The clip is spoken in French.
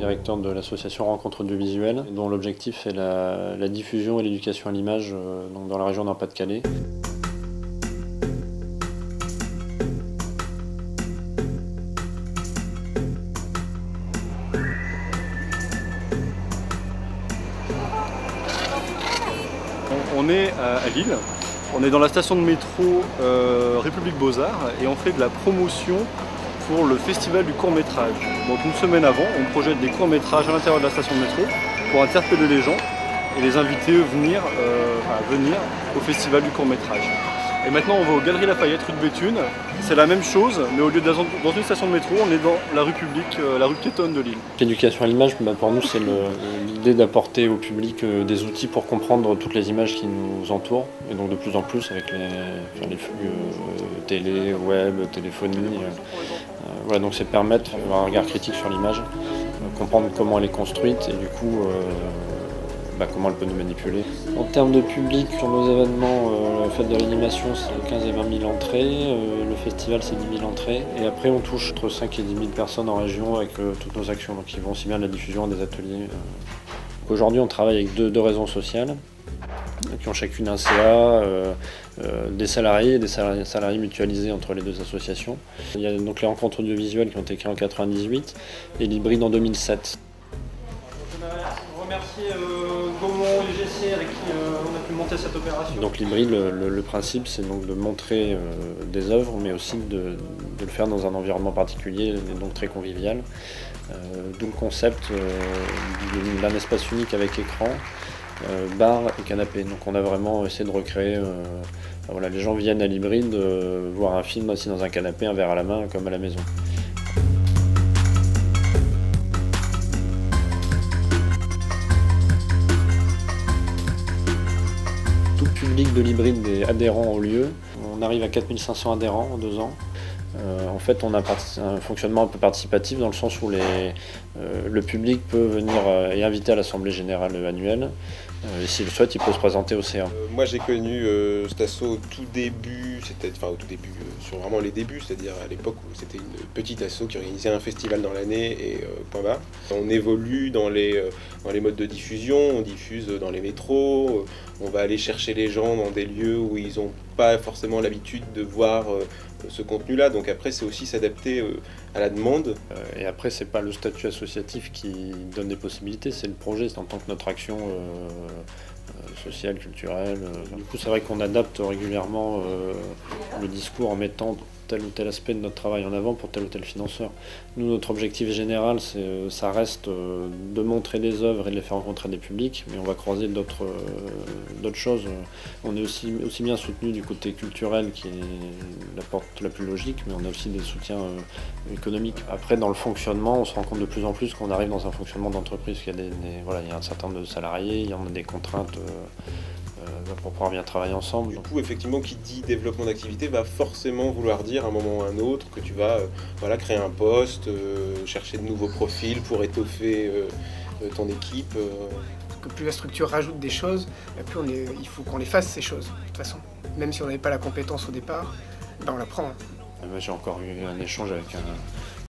directeur de l'association Rencontre Audiovisuelle, dont l'objectif est la diffusion et l'éducation à l'image dans la région Nord-Pas-de-Calais. On est à Lille, on est dans la station de métro République Beaux-Arts et on fait de la promotion pour le festival du court-métrage. Donc une semaine avant, on projette des courts-métrages à l'intérieur de la station de métro pour interpeller les gens et les inviter à venir au festival du court-métrage. Et maintenant on va aux Galeries Lafayette, rue de Béthune. C'est la même chose, mais au lieu d'être dans une station de métro, on est dans la rue publique, la rue piétonne de Lille. L'éducation à l'image, pour nous, c'est l'idée d'apporter au public des outils pour comprendre toutes les images qui nous entourent. Et donc de plus en plus avec les flux télé, web, téléphonie. Voilà, donc c'est permettre d'avoir un regard critique sur l'image, comprendre comment elle est construite et du coup comment elle peut nous manipuler. En termes de public, sur nos événements, la fête de l'animation, c'est 15 et 20 000 entrées, le festival c'est 10 000 entrées, et après on touche entre 5 et 10 000 personnes en région avec toutes nos actions, donc ils vont aussi bien de la diffusion des ateliers. Aujourd'hui on travaille avec deux raisons sociales, qui ont chacune un CA, des salariés et des salariés mutualisés entre les deux associations. Il y a donc les rencontres audiovisuelles qui ont été créées en 1998 et l'hybride en 2007. Je remercie Gaumont et UGC avec qui on a pu monter cette opération. Donc l'hybride, le principe c'est donc de montrer des œuvres mais aussi de le faire dans un environnement particulier et donc très convivial. D'où le concept d'un espace unique avec écran, bar et canapé. Donc on a vraiment essayé de recréer, voilà, les gens viennent à l'hybride voir un film assis dans un canapé, un verre à la main comme à la maison. Tout le public de l'hybride est adhérent au lieu. On arrive à 4500 adhérents en 2 ans. En fait, on a un fonctionnement un peu participatif dans le sens où le public peut venir et inviter à l'Assemblée Générale annuelle. Et s'il le souhaite, il peut se présenter au CA. Moi j'ai connu cet asso au tout début, sur vraiment les débuts, c'est-à-dire à l'époque où c'était une petite asso qui organisait un festival dans l'année et point barre. On évolue dans les modes de diffusion, on diffuse dans les métros, on va aller chercher les gens dans des lieux où ils n'ont pas forcément l'habitude de voir ce contenu-là, donc après c'est aussi s'adapter à la demande. Et après c'est pas le statut associatif qui donne des possibilités, c'est le projet, c'est en tant que notre action sociale, culturelle. Du coup c'est vrai qu'on adapte régulièrement le discours en mettant tel ou tel aspect de notre travail en avant pour tel ou tel financeur. Nous, notre objectif général, ça reste de montrer des œuvres et de les faire rencontrer des publics, mais on va croiser d'autres choses. On est aussi bien soutenu du côté culturel, qui est la porte la plus logique, mais on a aussi des soutiens économiques. Après, dans le fonctionnement, on se rend compte de plus en plus qu'on arrive dans un fonctionnement d'entreprise, qu'il y a il y a un certain nombre de salariés, il y en a des contraintes pour pouvoir bien travailler ensemble. Du coup, effectivement, qui dit développement d'activité va forcément vouloir dire à un moment ou à un autre que tu vas créer un poste, chercher de nouveaux profils pour étoffer ton équipe. Que plus la structure rajoute des choses, plus il faut qu'on les fasse ces choses, de toute façon. Même si on n'avait pas la compétence au départ, on l'apprend. J'ai encore eu un échange avec